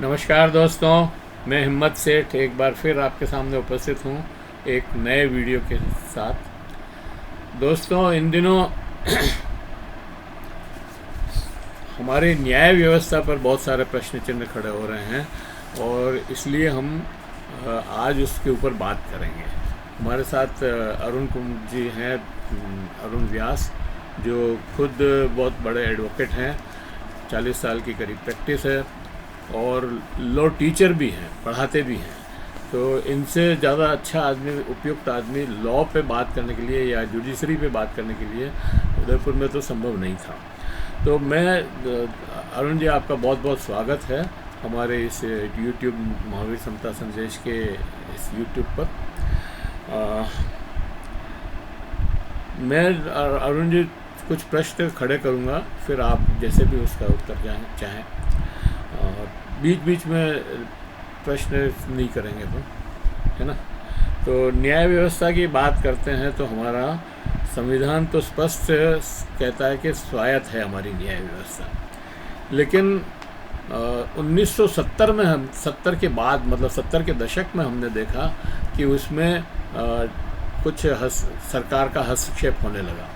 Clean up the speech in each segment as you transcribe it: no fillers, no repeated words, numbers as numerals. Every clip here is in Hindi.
नमस्कार दोस्तों, मैं हिम्मत सेठ एक बार फिर आपके सामने उपस्थित हूँ एक नए वीडियो के साथ। दोस्तों, इन दिनों हमारी न्याय व्यवस्था पर बहुत सारे प्रश्न चिन्ह खड़े हो रहे हैं और इसलिए हम आज उसके ऊपर बात करेंगे। हमारे साथ अरुण कुमार जी हैं, अरुण व्यास, जो खुद बहुत बड़े एडवोकेट हैं, 40 साल की करीब प्रैक्टिस है और लॉ टीचर भी हैं, पढ़ाते भी हैं। तो इनसे ज़्यादा अच्छा आदमी, उपयुक्त आदमी लॉ पे बात करने के लिए या जुडिशरी पे बात करने के लिए उदयपुर में तो संभव नहीं था। तो मैं अरुण जी, आपका बहुत बहुत स्वागत है हमारे इस यूट्यूब महावीर समता संदेश के इस यूट्यूब पर। मैं अरुण जी कुछ प्रश्न खड़े करूँगा, फिर आप जैसे भी उसका उत्तर चाहें। बीच बीच में प्रश्न नहीं करेंगे तो, है ना। तो न्याय व्यवस्था की बात करते हैं तो हमारा संविधान तो स्पष्ट कहता है कि स्वायत्त है हमारी न्याय व्यवस्था। लेकिन 1970 में, हम 70 के बाद, मतलब 70 के दशक में हमने देखा कि उसमें कुछ सरकार का हस्तक्षेप होने लगा।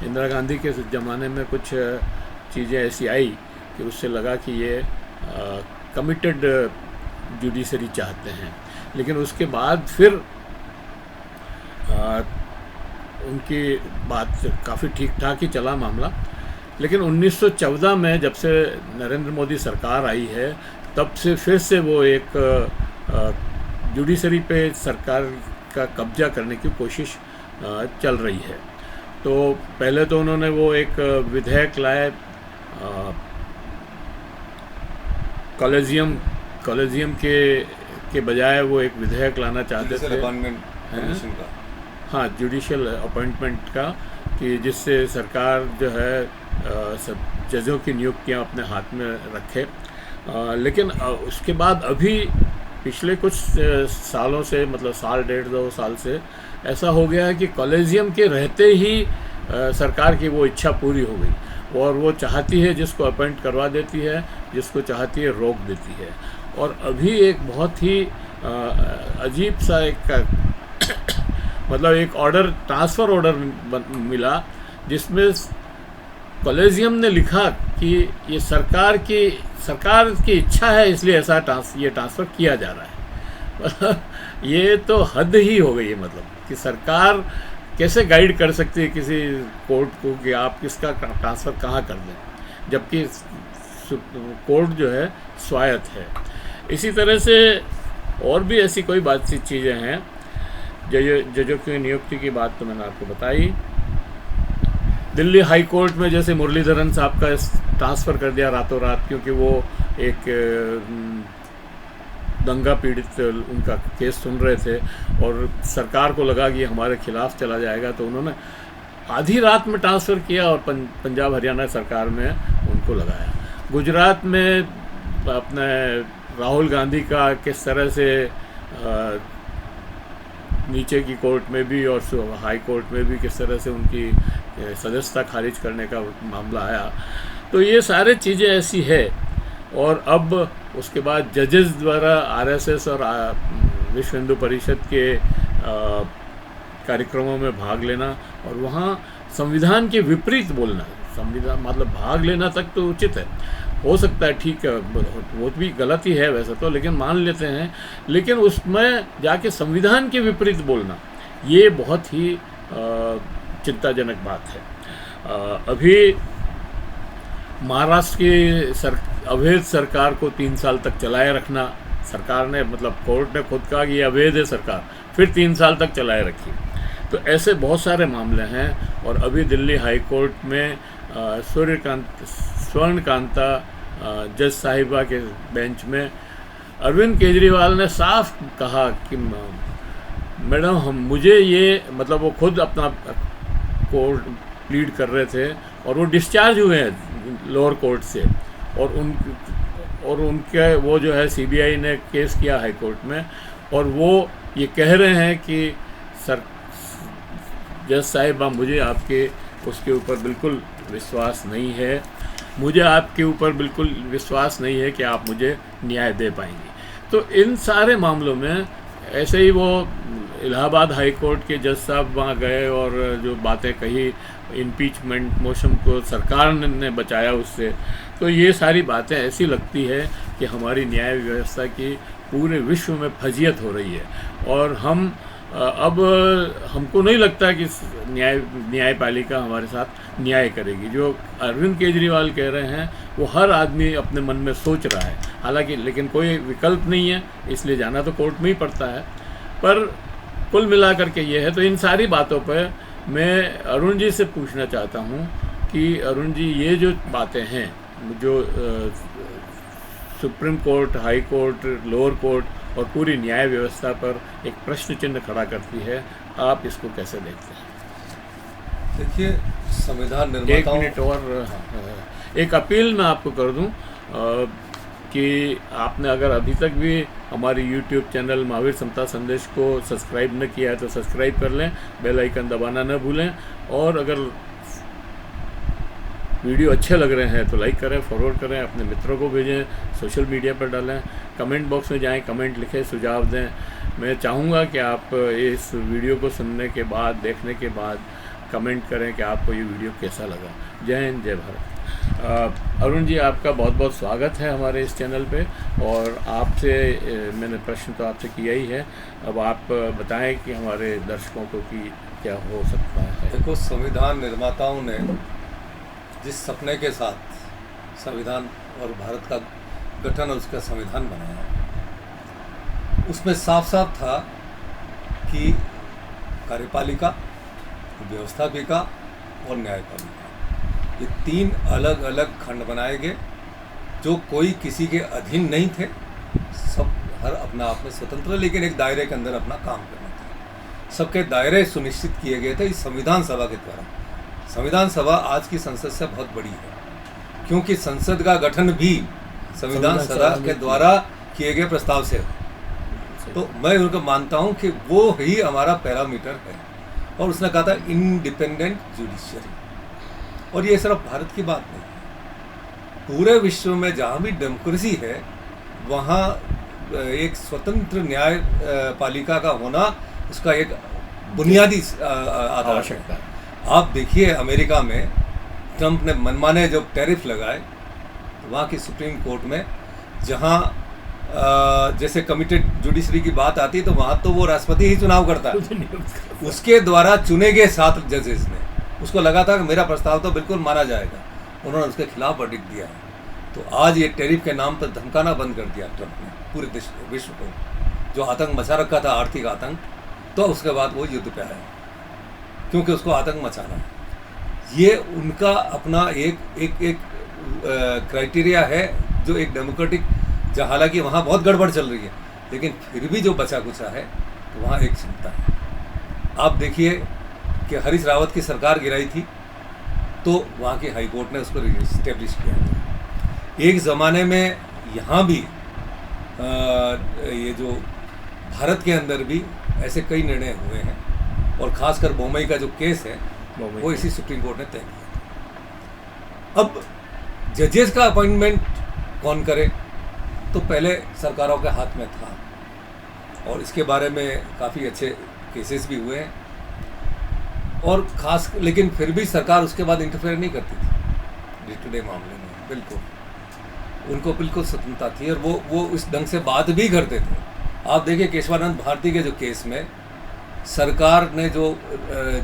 इंदिरा गांधी के ज़माने में कुछ चीज़ें ऐसी आई कि उससे लगा कि ये कमिटेड जुडिशरी चाहते हैं। लेकिन उसके बाद फिर उनकी बात काफ़ी ठीक ठाक ही चला मामला। लेकिन 1914 में जब से नरेंद्र मोदी सरकार आई है, तब से फिर से वो एक जुडिशरी पे सरकार का कब्जा करने की कोशिश चल रही है। तो पहले तो उन्होंने वो एक विधेयक लाए, कॉलेजियम के बजाय वो एक विधेयक लाना चाहते थे, हाँ, जुडिशियल अपॉइंटमेंट का, कि जिससे सरकार जो है सब जजों की नियुक्तियां अपने हाथ में रखे। लेकिन उसके बाद अभी पिछले कुछ सालों से, मतलब साल डेढ़ दो साल से ऐसा हो गया है कि कॉलेजियम के रहते ही सरकार की वो इच्छा पूरी हो गई और वो चाहती है जिसको अपॉइंट करवा देती है, जिसको चाहती है रोक देती है। और अभी एक बहुत ही अजीब सा एक मतलब एक ऑर्डर, ट्रांसफ़र ऑर्डर मिला, जिसमें कॉलेजियम ने लिखा कि ये सरकार की इच्छा है, इसलिए ऐसा ये ट्रांसफ़र किया जा रहा है। ये तो हद ही हो गई है, मतलब कि सरकार कैसे गाइड कर सकती है किसी कोर्ट को कि आप किसका ट्रांसफ़र कहाँ कर दें, जबकि कोर्ट जो है स्वायत्त है। इसी तरह से और भी ऐसी कोई बातचीत चीज़ें हैं। जजों की नियुक्ति की बात तो मैंने आपको बताई। दिल्ली हाई कोर्ट में जैसे मुरलीधरन साहब का ट्रांसफ़र कर दिया रातों रात, क्योंकि वो एक दंगा पीड़ित उनका केस सुन रहे थे और सरकार को लगा कि हमारे खिलाफ चला जाएगा, तो उन्होंने आधी रात में ट्रांसफ़र किया और पंजाब हरियाणा सरकार में उनको लगाया। गुजरात में अपने राहुल गांधी का किस तरह से नीचे की कोर्ट में भी और हाई कोर्ट में भी किस तरह से उनकी सदस्यता खारिज करने का मामला आया। तो ये सारे चीज़ें ऐसी है। और अब उसके बाद जजेस द्वारा आरएसएस और विश्व हिंदू परिषद के कार्यक्रमों में भाग लेना और वहाँ संविधान के विपरीत बोलना, संविधान मतलब भाग लेना तक तो उचित है, हो सकता है, ठीक है, वो भी गलत ही है वैसे तो, लेकिन मान लेते हैं। लेकिन उसमें जाके संविधान के विपरीत बोलना, ये बहुत ही चिंताजनक बात है। अभी महाराष्ट्र की अवैध सरकार को 3 साल तक चलाए रखना, सरकार ने, मतलब कोर्ट ने खुद कहा कि ये अवैध है सरकार, फिर 3 साल तक चलाए रखी। तो ऐसे बहुत सारे मामले हैं। और अभी दिल्ली हाई कोर्ट में स्वर्णकांता जज साहिबा के बेंच में अरविंद केजरीवाल ने साफ कहा कि मैडम, मुझे ये, मतलब वो खुद अपना कोर्ट प्लीड कर रहे थे और वो डिस्चार्ज हुए हैं लोअर कोर्ट से, और उनके वो जो है सीबीआई ने केस किया हाई कोर्ट में, और वो ये कह रहे हैं कि सर जज साहिबा, मुझे आपके उसके ऊपर बिल्कुल विश्वास नहीं है। मुझे आपके ऊपर बिल्कुल विश्वास नहीं है कि आप मुझे न्याय दे पाएंगे। तो इन सारे मामलों में ऐसे ही वो इलाहाबाद हाई कोर्ट के जज साहब वहाँ गए और जो बातें कही, इम्पीचमेंट मोशन को सरकार ने बचाया उससे, तो ये सारी बातें ऐसी लगती है कि हमारी न्याय व्यवस्था की पूरे विश्व में फजीयत हो रही है। और हम अब हमको नहीं लगता कि न्यायपालिका हमारे साथ न्याय करेगी। जो अरविंद केजरीवाल कह रहे हैं वो हर आदमी अपने मन में सोच रहा है, हालांकि लेकिन कोई विकल्प नहीं है, इसलिए जाना तो कोर्ट में ही पड़ता है। पर कुल मिलाकर के ये है। तो इन सारी बातों पर मैं अरुण जी से पूछना चाहता हूँ कि अरुण जी, ये जो बातें हैं जो supreme court, high court, lower court और पूरी न्याय व्यवस्था पर एक प्रश्न चिन्ह खड़ा करती है, आप इसको कैसे देखते हैं? देखिए, संविधान निर्माताओं, एक मिनट और एक अपील मैं आपको कर दूं कि आपने अगर अभी तक भी हमारे YouTube चैनल महावीर समता संदेश को सब्सक्राइब न किया है तो सब्सक्राइब कर लें, बेल आइकन दबाना न भूलें, और अगर वीडियो अच्छे लग रहे हैं तो लाइक करें, फॉरवर्ड करें, अपने मित्रों को भेजें, सोशल मीडिया पर डालें, कमेंट बॉक्स में जाएं, कमेंट लिखें, सुझाव दें। मैं चाहूँगा कि आप इस वीडियो को सुनने के बाद, देखने के बाद कमेंट करें कि आपको ये वीडियो कैसा लगा। जय हिंद, जय भारत। अरुण जी, आपका बहुत बहुत स्वागत है हमारे इस चैनल पे। और आपसे मैंने प्रश्न तो आपसे किया ही है, अब आप बताएं कि हमारे दर्शकों को कि क्या हो सकता है। देखो, संविधान निर्माताओं ने जिस सपने के साथ संविधान और भारत का गठन और उसका संविधान बनाया, उसमें साफ साफ था कि कार्यपालिका, व्यवस्थापिका और न्यायपालिका, ये 3 अलग अलग खंड बनाए गए जो कोई किसी के अधीन नहीं थे। सब हर अपना आप में स्वतंत्र, लेकिन एक दायरे के अंदर अपना काम करना था। सबके दायरे सुनिश्चित किए गए थे इस संविधान सभा के द्वारा। संविधान सभा आज की संसद से बहुत बड़ी है, क्योंकि संसद का गठन भी संविधान सभा के द्वारा किए गए प्रस्ताव से है। तो मैं उनको मानता हूं कि वो ही हमारा पैरामीटर है। और उसने कहा था इंडिपेंडेंट जुडिशियरी, और ये सिर्फ भारत की बात नहीं है, पूरे विश्व में जहाँ भी डेमोक्रेसी है वहाँ एक स्वतंत्र न्याय पालिका का होना उसका एक बुनियादी आधार है। आप देखिए, अमेरिका में ट्रंप ने मनमाने जो टैरिफ लगाए, तो वहाँ की सुप्रीम कोर्ट में जहाँ जैसे कमिटेड जुडिशरी की बात आती तो वहाँ तो वो राष्ट्रपति ही चुनाव करता है। उसके द्वारा चुने गए 7 जजेस ने उसको लगा था कि मेरा प्रस्ताव तो बिल्कुल माना जाएगा, उन्होंने उसके खिलाफ वर्डिक्ट दिया है। तो आज ये टैरिफ के नाम पर धमकाना बंद कर दिया ट्रंप ने पूरे देश को, विश्व को, जो आतंक मचा रखा था, आर्थिक आतंक। तो उसके बाद वो युद्ध पे आया, क्योंकि उसको आतंक मचाना है। ये उनका अपना एक क्राइटेरिया है, जो एक डेमोक्रेटिक, जहाँ हालांकि वहाँ बहुत गड़बड़ चल रही है, लेकिन फिर भी जो बचा कुचा है तो वहाँ एक क्षमता है। आप देखिए कि हरीश रावत की सरकार गिराई थी तो वहाँ की हाई कोर्ट ने उसको इस्टेब्लिश किया था। एक ज़माने में यहाँ भी ये जो भारत के अंदर भी ऐसे कई निर्णय हुए हैं, और ख़ासकर बोम्बई का जो केस है वो इसी सुप्रीम कोर्ट ने तय किया। अब जजेस का अपॉइंटमेंट कौन करे, तो पहले सरकारों के हाथ में था, और इसके बारे में काफ़ी अच्छे केसेस भी हुए हैं, और खास, लेकिन फिर भी सरकार उसके बाद इंटरफेयर नहीं करती थी डे टू डे मामले में। बिल्कुल उनको बिल्कुल स्वतंत्रता थी, और वो इस ढंग से बात भी करते थे। आप देखिए, केशवानंद भारती के जो केस में सरकार ने जो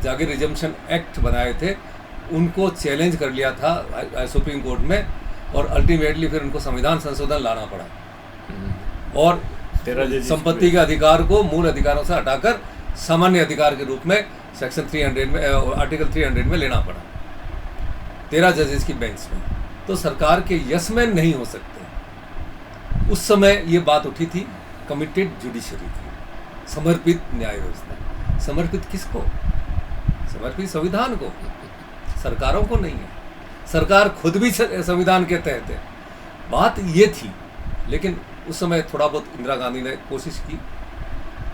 जागीर रिजम्पशन एक्ट बनाए थे उनको चैलेंज कर लिया था सुप्रीम कोर्ट में, और अल्टीमेटली फिर उनको संविधान संशोधन लाना पड़ा, और संपत्ति के अधिकार को मूल अधिकारों से हटाकर सामान्य अधिकार के रूप में सेक्शन 300 में, आर्टिकल 300 में लेना पड़ा 13 जजेस की बेंच में। तो सरकार के यस मैन नहीं हो सकते। उस समय ये बात उठी थी, कमिटेड जुडिशरी थी, समर्पित न्याय व्यवस्था। समर्पित किसको? समर्पित संविधान को, सरकारों को नहीं है। सरकार खुद भी संविधान के तहत है। बात ये थी, लेकिन उस समय थोड़ा बहुत इंदिरा गांधी ने कोशिश की,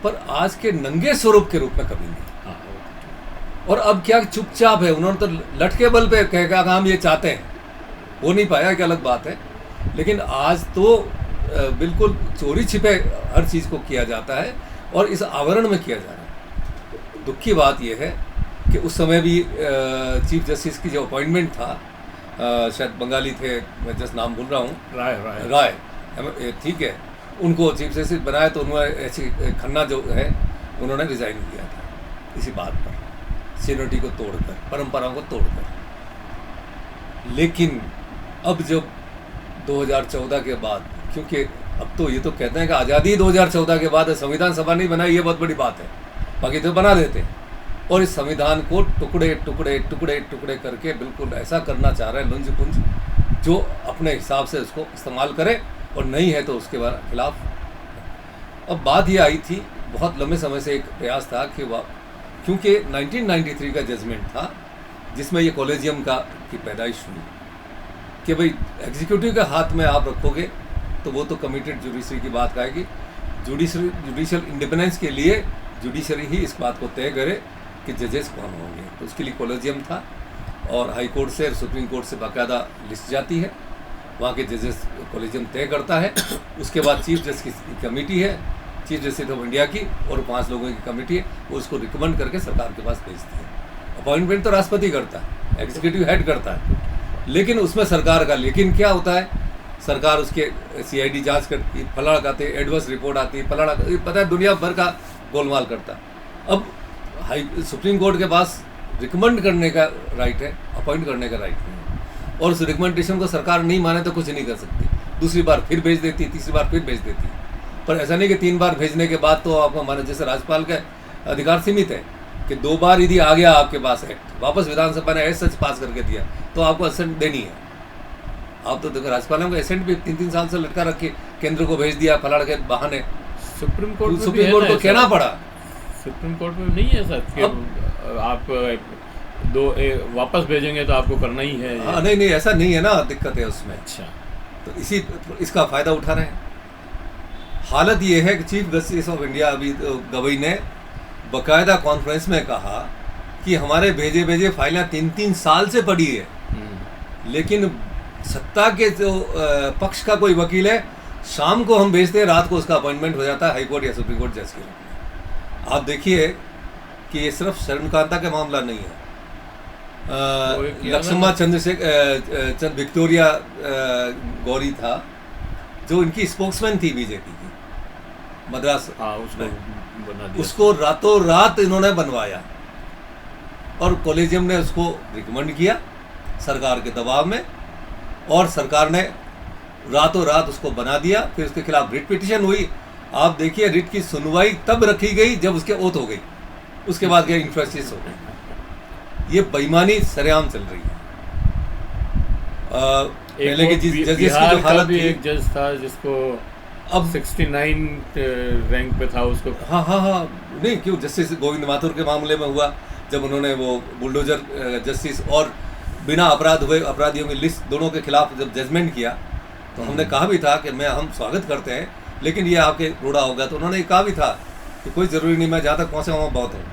पर आज के नंगे स्वरूप के रूप में कभी नहीं। और अब क्या चुपचाप है, उन्होंने तो लटके बल पे कहा हम ये चाहते हैं, हो नहीं पाया, एक अलग बात है। लेकिन आज तो बिल्कुल चोरी छिपे हर चीज़ को किया जाता है और इस आवरण में किया जा रहा है। दुख की बात यह है कि उस समय भी चीफ जस्टिस की जो अपॉइंटमेंट था, शायद बंगाली थे, मैं जस्ट नाम भूल रहा हूँ, राय, ठीक है, उनको चीफ जस्टिस बनाया तो उन्होंने ऐसी खन्ना जो है उन्होंने रिज़ाइन किया था इसी बात पर, सीनियरिटी को तोड़कर, परंपराओं को तोड़कर। लेकिन अब जब 2014 के बाद, क्योंकि अब तो ये तो कहते हैं कि आज़ादी 2014 के बाद संविधान सभा नहीं बनाई, ये बहुत बड़ी बात है, बाकी तो बना देते। और इस संविधान को टुकड़े टुकड़े टुकड़े टुकड़े करके बिल्कुल ऐसा करना चाह रहे हैं लुंज पुंज, जो अपने हिसाब से उसको इस्तेमाल करे और नहीं है तो उसके बाद खिलाफ। अब बात ये आई थी, बहुत लंबे समय से एक प्रयास था कि वह, क्योंकि 1993 का जजमेंट था जिसमें ये कॉलेजियम की पैदाइश हुई कि भाई एग्जीक्यूटिव के हाथ में आप रखोगे तो वो तो कमिटेड जुडिशरी की बात कहेगी। जुडिशियल इंडिपेंडेंस के लिए जुडिशरी ही इस बात को तय करे कि जजेस कौन होंगे, तो उसके लिए कॉलेजियम था और हाई कोर्ट से और सुप्रीम कोर्ट से बाकायदा लिस्ट जाती है, वहाँ के जजेस कॉलेजियम तय करता है। उसके बाद चीफ जस्टिस की कमेटी है, चीफ जस्टिस ऑफ इंडिया की, और 5 लोगों की कमेटी है, वो उसको रिकमेंड करके सरकार के पास भेजती है। अपॉइंटमेंट तो राष्ट्रपति करता है, एग्जीक्यूटिव हेड करता है, लेकिन उसमें सरकार का लेकिन क्या होता है, सरकार उसके CID जांच करती है, फलाना आते एडवर्स रिपोर्ट आती है, फलाना पता है दुनिया भर का गोलमाल करता है। अब सुप्रीम कोर्ट के पास रिकमेंड करने का राइट है, अपॉइंट करने का राइट नहीं है, और उस रिकमेंडेशन को सरकार नहीं माने तो कुछ नहीं कर सकती। दूसरी बार फिर भेज देती है, तीसरी बार फिर भेज देती है। पर ऐसा नहीं कि 3 बार भेजने के बाद तो आपको माने, जैसे राज्यपाल का अधिकार सीमित है कि 2 बार यदि आ गया आपके पास एक्ट, वापस विधानसभा ने एसेंट पास करके दिया तो आपको एसेंट देनी है। आप तो देखो राज्यपालों को एसेंट भी 3-3 साल से लटका रखे, केंद्र को भेज दिया फलाड़ के बहाने। सुप्रीम कोर्ट को कहना पड़ा, सुप्रीम कोर्ट में नहीं है सर कि आप वापस भेजेंगे तो आपको करना ही है। हाँ, नहीं ऐसा नहीं है ना, दिक्कत है उसमें। अच्छा, तो इसका फायदा उठा रहे हैं। हालत ये है कि चीफ जस्टिस ऑफ इंडिया अभी गवई ने बाकायदा कॉन्फ्रेंस में कहा कि हमारे भेजे फाइलें 3-3 साल से पड़ी है, लेकिन सत्ता के जो पक्ष का कोई वकील है, शाम को हम भेजते हैं, रात को उसका अपॉइंटमेंट हो जाता है हाई कोर्ट या सुप्रीम कोर्ट जज के। आप देखिए कि ये सिर्फ शरणकांता का मामला नहीं है, लक्ष्मा चंद्र विक्टोरिया गौरी था जो इनकी स्पोक्समैन थी बीजेपी की मद्रास, उसको रातों रात इन्होंने बनवाया और कॉलेजियम ने उसको रिकमेंड किया सरकार के दबाव में, और सरकार ने रातों रात उसको बना दिया। फिर उसके खिलाफ रिट पिटीशन हुई। आप देखिए रिट की सुनवाई तब रखी गई जब उसके ओथ हो गई, उसके बाद क्या इंफ्रास्ट्रक्चर हो गई। ये बेईमानी सरेआम चल रही है। पहले के जजेस की जो हालत थी, एक जज था जिसको अब 69 रैंक पे था उसको। हाँ नहीं, क्यों जस्टिस गोविंद माथुर के मामले में हुआ जब उन्होंने वो बुलडोजर जस्टिस और बिना अपराध हुए अपराधियों की लिस्ट दोनों के खिलाफ जब जजमेंट किया तो हमने कहा भी था कि हम स्वागत करते हैं, लेकिन ये आपके रोड़ा होगा। तो उन्होंने कहा भी था कि कोई ज़रूरी नहीं, मैं जहाँ तक पहुँचा वहाँ बहुत हूँ,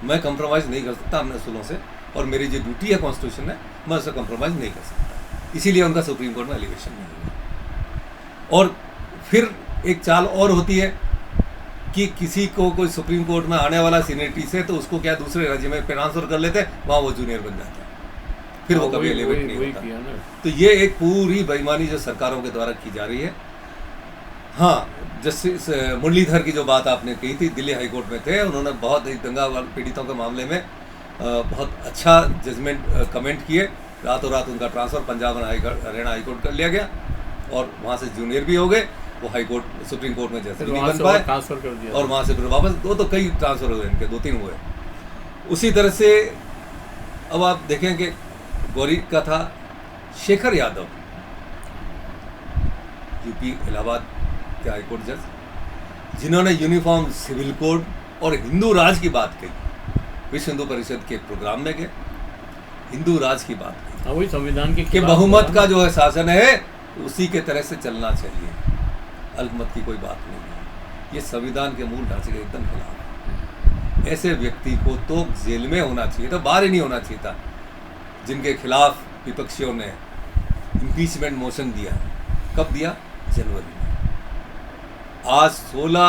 मैं कंप्रोमाइज़ नहीं कर सकता अपने असूलों से, और मेरी जो ड्यूटी है कॉन्स्टिट्यूशन है, मैं उससे कंप्रोमाइज़ नहीं कर सकता। इसीलिए उनका सुप्रीम कोर्ट में एलिगेशन नहीं हुआ। और फिर एक चाल और होती है कि किसी को कोई सुप्रीम कोर्ट में आने वाला सीनियरिटी से, तो उसको क्या दूसरे राज्य में ट्रांसफर कर लेते, वहाँ वो जूनियर बन जाता है, फिर वो कभी एलिवेट नहीं होता। तो ये एक पूरी बेईमानी जो सरकारों के द्वारा की जा रही है। हाँ, जस्टिस मुरलीधर की जो बात आपने कही थी, दिल्ली हाई कोर्ट में थे, उन्होंने बहुत ही दंगा पीड़ितों के मामले में बहुत अच्छा जजमेंट कमेंट किए। रातों रात उनका transfer Punjab Haryana high court कर लिया गया और वहाँ से जूनियर भी हो गए, वो हाई कोर्ट सुप्रीम कोर्ट में जैसे नहीं बन पाए, ट्रांसफ़र कर दिया, और वहाँ से फिर वापस तो कई ट्रांसफ़र हुए इनके, 2-3 हुए। उसी तरह से अब आप देखें कि गौरी का था शेखर यादव, यूपी इलाहाबाद के हाई कोर्ट जज, जिन्होंने यूनिफॉर्म सिविल कोड और हिंदू राज की बात कही, विश्व हिंदू परिषद के प्रोग्राम में गए, हिंदू राज की बात कही, वही संविधान के बहुमत का जो है शासन है उसी के तरह से चलना चाहिए, अल्पमत की कोई बात नहीं है। ये संविधान के मूल ढांचे के एकदम खिलाफ। ऐसे व्यक्ति को तो जेल में होना चाहिए था, बाहर ही नहीं होना चाहिए था, जिनके खिलाफ विपक्षियों ने इम्पीचमेंट मोशन दिया। कब दिया? जनवरी में। आज 16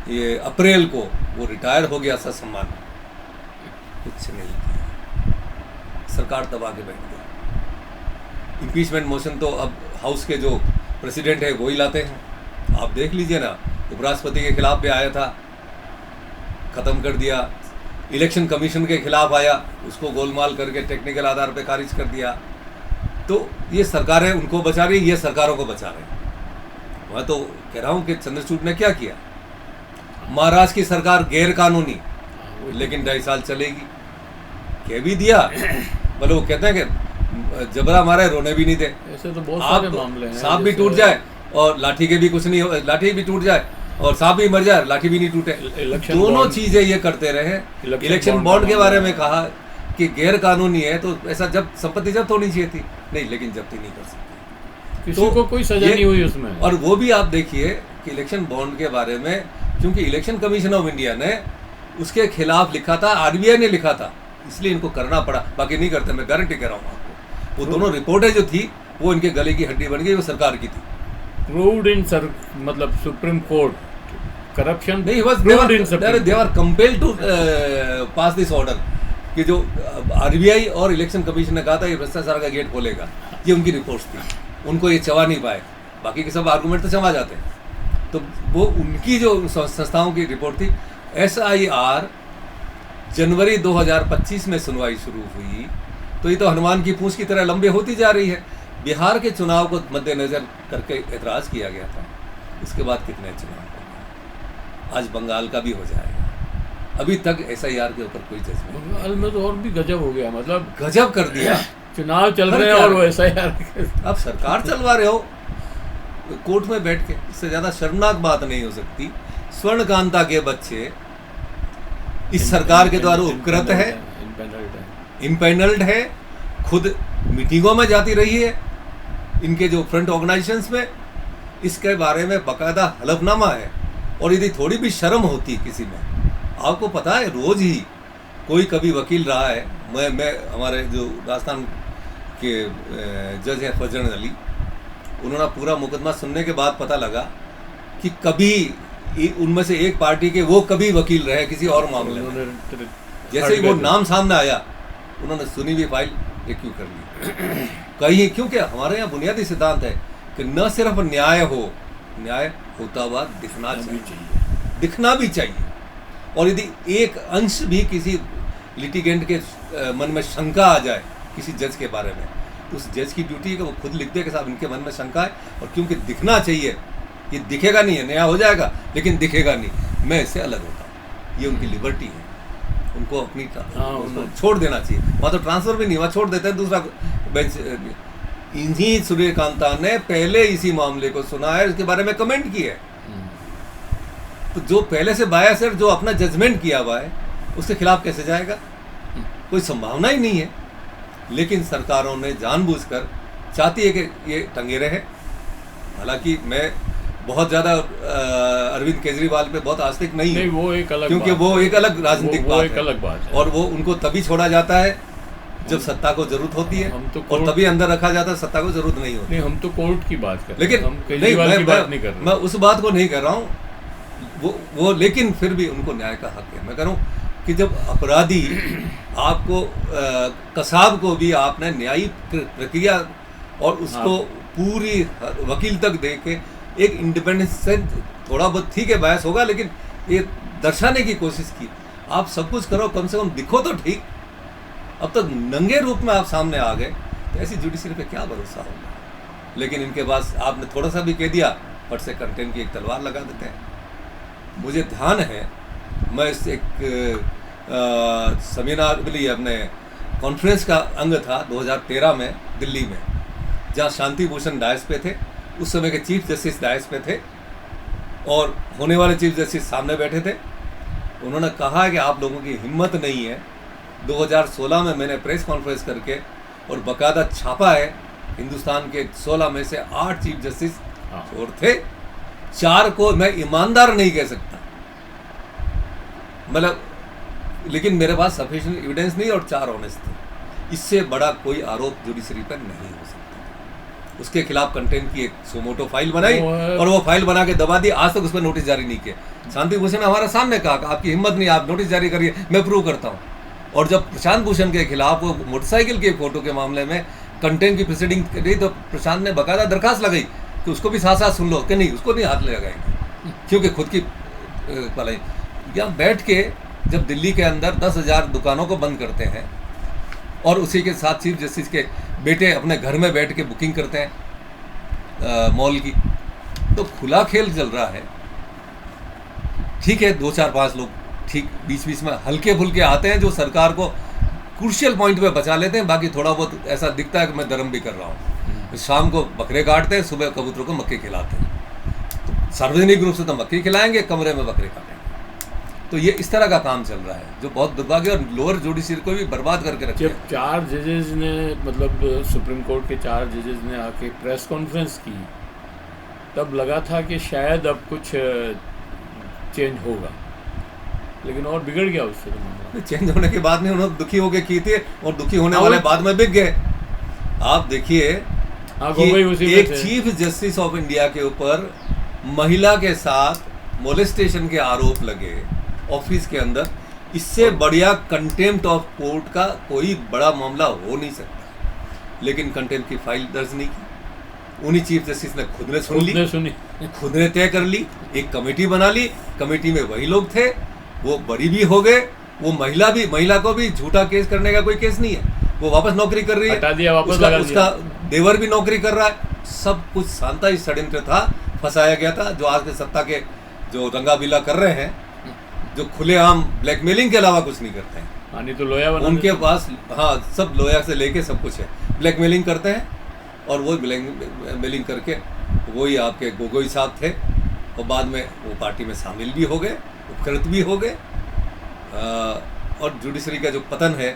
ये अप्रैल को वो रिटायर हो गया ससम्मान, कुछ नहीं किया, सरकार दबा के बैठ गई। इम्पीचमेंट मोशन तो अब हाउस के जो प्रेसिडेंट है वो ही लाते हैं। आप देख लीजिए ना, उपराष्ट्रपति के खिलाफ भी आया था, ख़त्म कर दिया। इलेक्शन कमीशन के खिलाफ आया, उसको गोलमाल करके टेक्निकल आधार पे खारिज कर दिया। तो ये सरकारें उनको बचा रही, ये सरकारों को बचा रहे हैं। मैं तो कह रहा हूँ कि चंद्रचूड़ ने क्या किया, महाराष्ट्र की सरकार गैर कानूनी, लेकिन 2.5 साल चलेगी, कह भी दिया, बोले वो कहते हैं कि जबरा मारे रोने भी नहीं दे। ऐसे तो बहुत सारे मामले हैं, सांप भी टूट जाए और लाठी के भी कुछ नहीं हो, लाठी भी टूट जाए और सांप भी मर जाए, लाठी भी नहीं टूटे। दोनों चीजें ये करते रहे। इलेक्शन बॉन्ड के बारे में कहा कि गैर कानूनी है, तो ऐसा जब संपत्ति जब्त होनी चाहिए थी, नहीं, लेकिन जब्ती नहीं कर सकते, किसी को कोई सजा नहीं हुई उसमें। और वो भी आप देखिए कि इलेक्शन बॉन्ड के बारे में, क्योंकि इलेक्शन कमीशन ऑफ इंडिया ने उसके खिलाफ लिखा था, आरबीआई ने लिखा था, इसलिए इनको करना पड़ा, बाकी नहीं करते। मैं गारंटी कह रहा हूँ आपको, वो दोनों रिपोर्टें जो थी वो इनके गले की हड्डी बन गई, वो सरकार की थी। प्रूव्ड इन मतलब सुप्रीम कोर्ट, करप्शन नहीं, बस they are compelled to pass this order कि जो आरबीआई और इलेक्शन कमीशन ने कहा था ये भ्रष्टाचार का गेट खोलेगा, ये उनकी रिपोर्ट्स थी, उनको ये चबा नहीं पाए, बाकी के सब आर्गूमेंट तो चबा जाते हैं। तो वो उनकी जो संस्थाओं की रिपोर्ट थी। SIR जनवरी 2025 में सुनवाई शुरू हुई, तो ये तो हनुमान की पूंछ की तरह लंबे होती जा रही है। बिहार के चुनाव को मद्देनजर करके एतराज किया गया था, उसके बाद कितने चुनाव हो गए, आज बंगाल का भी हो जाएगा। अभी तक SIR के ऊपर कोई जजमेंट, बंगाल में तो और भी गजब हो गया, मतलब गजब कर दिया। चुनाव चल रहे हैं और वो SIR आप सरकार चलवा रहे हो कोर्ट में बैठ के, इससे ज्यादा शर्मनाक बात नहीं हो सकती। स्वर्णकांता के बच्चे इस सरकार के द्वारा उपकृत है, इम्पेनल्ड है, खुद मीटिंगों में जाती रही है, इनके जो फ्रंट ऑर्गेनाइजेशंस में, इसके बारे में बाकायदा हलफनामा है। और यदि थोड़ी भी शर्म होती किसी में, आपको पता है रोज ही कोई कभी वकील रहा है, मैं हमारे जो राजस्थान के जज है फजरन अली, उन्होंने पूरा मुकदमा सुनने के बाद पता लगा कि कभी उनमें से एक पार्टी के वो कभी वकील रहे किसी और मामले में, जैसे ही वो नाम सामने आया उन्होंने सुनी भी फाइल रिक्यू कर ली कहीं, क्योंकि हमारे यहाँ बुनियादी सिद्धांत है कि न सिर्फ न्याय हो, न्याय होता हुआ दिखना चाहिए, दिखना भी चाहिए। और यदि एक अंश भी किसी लिटिगेंट के मन में शंका आ जाए किसी जज के बारे में, तो उस जज की ड्यूटी है कि वो खुद लिख दे कि साहब इनके मन में शंका है, और क्योंकि दिखना चाहिए, ये दिखेगा नहीं है, न्याय हो जाएगा लेकिन दिखेगा नहीं, मैं इससे अलग होता हूँ, ये उनकी लिबर्टी है, उनको अपनी छोड़ देना चाहिए। वहाँ तो ट्रांसफर भी नहीं, वहाँ छोड़ देते हैं, दूसरा बेंच। इन्हीं सूर्यकांता ने पहले इसी मामले को सुना है, इसके बारे में कमेंट किया है। तो जो पहले से बायस है, जो अपना जजमेंट किया हुआ है, उसके खिलाफ कैसे जाएगा? कोई संभावना ही नहीं है। लेकिन सरकारों ने जानबूझकर चाहती है कि ये टंगे रहे। हालांकि मैं बहुत ज़्यादा अरविंद केजरीवाल पे बहुत आस्तिक नहीं है, वो एक अलग, क्योंकि वो एक अलग राजनीतिक बात है, और वो उनको तभी छोड़ा जाता है जब सत्ता को जरूरत होती है, और तभी अंदर रखा जाता है, सत्ता को जरूरत नहीं होती। नहीं, हम तो कोर्ट की बात कर रहे हैं, लेकिन हम केजरीवाल की बात नहीं कर रहे। मैं उस बात को नहीं कर रहा हूँ, वो लेकिन फिर भी उनको न्याय का हक है। मैं कह रहा हूँ कि जब अपराधी आपको कसाब को भी आपने न्यायिक प्रक्रिया और उसको पूरी वकील तक दे के एक इंडिपेंडेंस से, थोड़ा बहुत ठीक है बहस होगा, लेकिन ये दर्शाने की कोशिश की, आप सब कुछ करो, कम से कम दिखो तो ठीक। अब तक नंगे रूप में आप सामने आ गए, तो ऐसी जुडिशरी पे क्या भरोसा होगा? लेकिन इनके पास आपने थोड़ा सा भी कह दिया, फट से कंटेंट की एक तलवार लगा देते हैं। मुझे ध्यान है, मैं इस एक सेमिनार के लिए अपने कॉन्फ्रेंस का अंग था 2013 में दिल्ली में, जहाँ शांति भूषण डायस पे थे, उस समय के चीफ जस्टिस डायस पे थे और होने वाले चीफ जस्टिस सामने बैठे थे। उन्होंने कहा कि आप लोगों की हिम्मत नहीं है। 2016 में मैंने प्रेस कॉन्फ्रेंस करके और बाकायदा छापा है, हिंदुस्तान के 16 में से 8 चीफ जस्टिस और थे, 4 को मैं ईमानदार नहीं कह सकता, मतलब, लेकिन मेरे पास सफिशिएंट एविडेंस नहीं, और 4 ऑनेस्ट थे। इससे बड़ा कोई आरोप जुडिशरी पर नहीं हो सकता। उसके खिलाफ कंटेम्प्ट की एक सोमोटो फाइल बनाई और वो फाइल बना के दबा दी। आज तक उस पर नोटिस जारी नहीं किया। शांति भूषण ने हमारे सामने कहा आपकी हिम्मत नहीं, आप नोटिस जारी करिए, मैं प्रूव करता हूँ। और जब प्रशांत भूषण के खिलाफ वो मोटरसाइकिल के फोटो के मामले में कंटेम्प्ट की प्रोसीडिंग करी तो प्रशांत ने बाकायदा दरखास्त लगाई कि उसको भी साथ साथ सुन लो, कि नहीं उसको नहीं हाथ लगाएंगे, क्योंकि खुद की भलाई। यहाँ बैठ के जब दिल्ली के अंदर 10,000 दुकानों को बंद करते हैं और उसी के साथ चीफ जस्टिस के बेटे अपने घर में बैठ के बुकिंग करते हैं मॉल की, तो खुला खेल चल रहा है। ठीक है, 2 4 5 लोग ठीक बीच बीच में हल्के फुल्के आते हैं जो सरकार को क्रूशियल पॉइंट पे बचा लेते हैं। बाकी थोड़ा बहुत ऐसा दिखता है कि मैं धर्म भी कर रहा हूँ। शाम को बकरे काटते हैं, सुबह कबूतरों को मक्के खिलाते हैं। तो सार्वजनिक रूप से तो मक्के खिलाएंगे, कमरे में बकरे काटेंगे। तो ये इस तरह का काम चल रहा है जो बहुत दुर्भाग्य और लोअर जुडिशरी को भी बर्बाद करके रखे। जब 4 जजेस ने, मतलब सुप्रीम कोर्ट के 4 जजेस ने आके प्रेस कॉन्फ्रेंस की, तब लगा था कि शायद अब कुछ चेंज होगा, लेकिन और बिगड़ गया उससे। तो चेंज होने के बाद में उन्होंने दुखी होकर की थी और दुखी होने वाले बाद में बिक गए। आप देखिए एक चीफ जस्टिस ऑफ इंडिया के ऊपर महिला के साथ मोलेस्टेशन के आरोप लगे ऑफिस के अंदर, इससे बढ़िया कंटेम्प्ट ऑफ कोर्ट का कोई बड़ा मामला हो नहीं सकता। लेकिन कंटेम्प्ट की फाइल दर्ज नहीं की। उन्हीं चीफ जस्टिस ने खुद ने सुनी, खुद ने तय कर ली, एक कमेटी बना ली। कमेटी में वही लोग थे, वो बरी भी हो गए। वो महिला को भी झूठा केस करने का कोई केस नहीं है, वो वापस नौकरी कर रही है, उसका देवर भी नौकरी कर रहा है। सब कुछ शांता षड्यंत्र था, फंसाया गया था। जो आज के सत्ता के जो रंगाबिला कर रहे हैं, जो खुलेआम ब्लैकमेलिंग के अलावा कुछ नहीं करते हैं। नहीं तो लोया उनके पास सब लोया से लेके सब कुछ है। ब्लैकमेलिंग करते हैं और वो ब्लैकमेलिंग करके वही आपके गोगोई साहब थे और बाद में वो पार्टी में शामिल भी हो गए, उपकृत भी हो गए। और जुडिशरी का जो पतन है,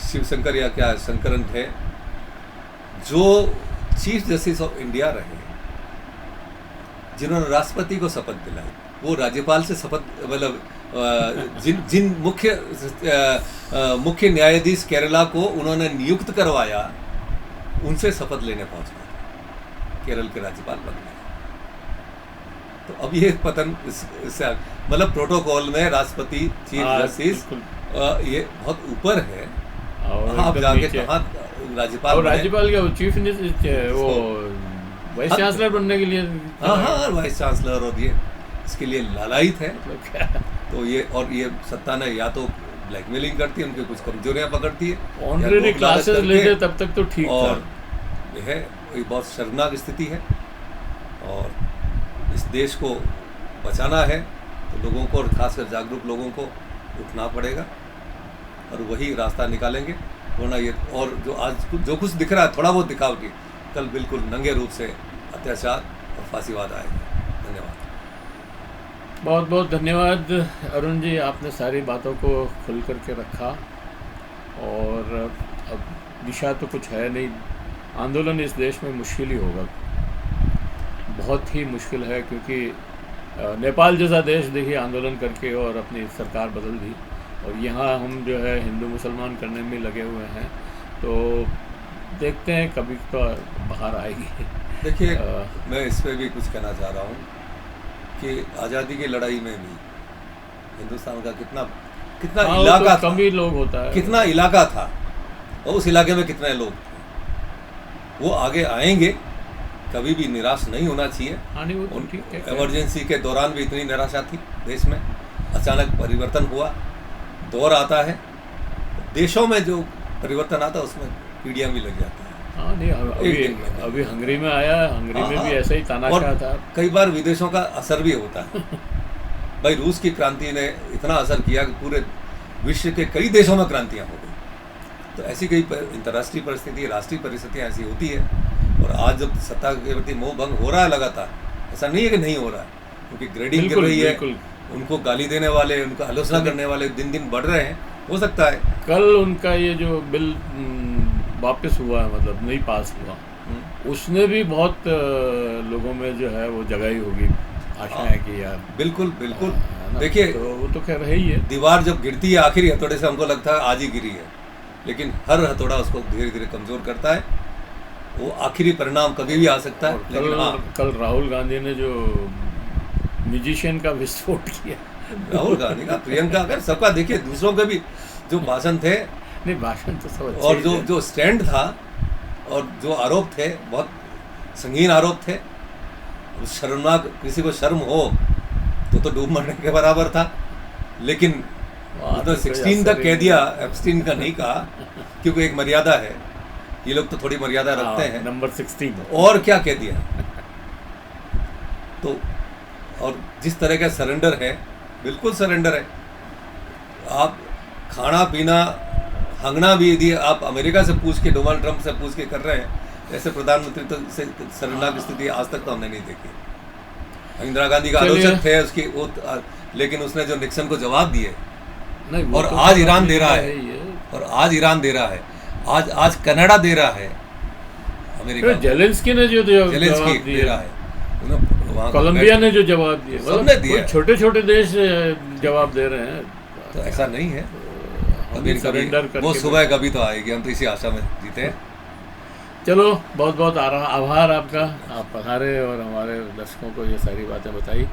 शिवशंकर या क्या शंकरन थे जो चीफ जस्टिस ऑफ इंडिया रहे, जिन्होंने राष्ट्रपति को शपथ दिलाई, वो राज्यपाल से शपथ, मतलब जिन मुख्य न्यायाधीश केरला को उन्होंने नियुक्त करवाया, उनसे शपथ लेने पहुंच गए, केरल के राज्यपाल बन गए। तो अब ये पतन मतलब प्रोटोकॉल में राष्ट्रपति चीफ जस्टिस ये बहुत ऊपर है। और आप जाके कहाँ राज्यपाल क्या चीफ वो वाइस चांसलर बनने के लिए, हाँ वाइस चांसलर, और ये इसके लिए लालायित है। तो ये और ये सत्ता ने या तो ब्लैकमेलिंग करती है, उनके कुछ कमजोरियां पकड़ती है, ऑनरेरी क्लासेस लेते तब तक तो ठीक था। और यह है बहुत शर्मनाक स्थिति है और इस देश को बचाना है तो लोगों को और खासकर जागरूक लोगों को उठना पड़ेगा और वही रास्ता निकालेंगे। वरना ये और जो आज जो कुछ दिख रहा है थोड़ा बहुत दिखावटी, कल बिल्कुल नंगे रूप से अत्याचार और फांसीवाद आएगा। धन्यवाद। बहुत बहुत धन्यवाद अरुण जी, आपने सारी बातों को खुल करके रखा। और अब दिशा तो कुछ है नहीं, आंदोलन इस देश में मुश्किल ही होगा, बहुत ही मुश्किल है, क्योंकि नेपाल जैसा देश देखिए आंदोलन करके और अपनी सरकार बदल दी, और यहाँ हम जो है हिंदू मुसलमान करने में लगे हुए हैं। तो देखते हैं कभी तो बाहर आएगी। देखिए मैं इस पर भी कुछ कहना चाह रहा हूँ कि आज़ादी की लड़ाई में भी हिंदुस्तान का कितना इलाका तो कम ही लोग होता है, कितना इलाका था और उस इलाके में कितने लोग थे, वो आगे आएंगे। कभी भी निराश नहीं होना चाहिए। इमरजेंसी के दौरान भी इतनी निराशा थी देश में, अचानक परिवर्तन हुआ, दौर आता है, देशों में जो परिवर्तन आता है उसमें पीढ़ियाँ भी लग जाती हैं। अभी हंगरी में आया, हंगरी में भी ऐसा ही तानाशाह था। कई बार विदेशों का असर भी होता है। भाई रूस की क्रांति ने इतना असर किया कि पूरे विश्व के कई देशों में क्रांतियाँ हो गई। तो ऐसी कई अंतर्राष्ट्रीय परिस्थिति, राष्ट्रीय परिस्थितियाँ ऐसी होती है। और आज जब सत्ता के प्रति मोह भंग हो रहा है लगातार, ऐसा नहीं है कि नहीं हो रहा है, क्योंकि ग्रेडिंग कर रही है, उनको गाली देने वाले, उनका आलोचना करने वाले दिन दिन बढ़ रहे हैं। हो सकता है कल उनका ये जो बिल वापस हुआ है, मतलब नहीं पास हुआ, उसने भी बहुत लोगों में जो है वो जगाई होगी आशाएं कि यार बिल्कुल बिल्कुल। ना, देखिए तो वो तो खैर है ही है। दीवार जब गिरती है आखिरी हथौड़े से हमको लगता है आज ही गिरी है, लेकिन हर हथौड़ा उसको धीरे धीरे कमजोर करता है। वो आखिरी परिणाम कभी भी आ सकता है। और लेकिन हाँ, कल राहुल गांधी ने जो म्यूजिशियन का विस्फोट किया, राहुल गांधी का, प्रियंका का, सबका देखिए, दूसरों के भी जो भाषण थे नहीं भाषण तो सब अच्छे और ही जो थे। जो स्टैंड था और जो आरोप थे, बहुत संगीन आरोप थे। उस शर्मनाक, किसी को शर्म हो तो डूब मरने के बराबर था। लेकिन वहाँ उसने तो 16 कोई तक असर कह ही दिया, एब्सटीन का नहीं कहा, क्योंकि एक मर्यादा है, ये लोग तो थोड़ी मर्यादा रखते हैं। नंबर 16 और क्या कह दिया। तो और जिस तरह का सरेंडर है, बिल्कुल सरेंडर है। आप खाना पीना हंगना भी यदि आप अमेरिका से पूछ के, डोनाल्ड ट्रंप से पूछ के कर रहे हैं, ऐसे प्रधानमंत्री तो से शर्मनाक स्थिति आज तक तो हमने नहीं देखी। इंदिरा गांधी का आलोचक थे उसकी वो, लेकिन उसने जो निक्सन को जवाब दिए, नहीं, वो और तो आज ईरान दे रहा है, ही है। और आज ईरान दे रहा है, आज कनाडा दे रहा है, अमेरिका जेलेंस्की ने जो जेलेंस्की दे रहा है, वहाँ कोलंबिया ने जो जवाब दिए, सबने दिया। छोटे छोटे देश जवाब दे रहे हैं। तो ऐसा नहीं है। हम सरेंडर वो सुबह कभी तो आएगी, हम तो इसी आशा में जीते हैं। चलो, बहुत बहुत आभार आपका, आप पधारे और हमारे दर्शकों को ये सारी बातें बताई।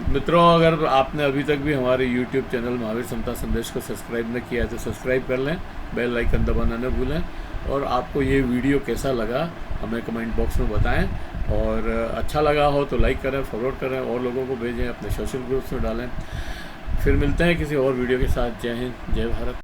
मित्रों, अगर आपने अभी तक भी हमारे YouTube चैनल महावीर समता संदेश को सब्सक्राइब न किया है तो सब्सक्राइब कर लें, बेल आइकन दबाना न भूलें, और आपको ये वीडियो कैसा लगा हमें कमेंट बॉक्स में बताएं, और अच्छा लगा हो तो लाइक करें, फॉरवर्ड करें, और लोगों को भेजें, अपने सोशल ग्रुप्स में डालें। फिर मिलते हैं किसी और वीडियो के साथ। जय हिंद, जय भारत।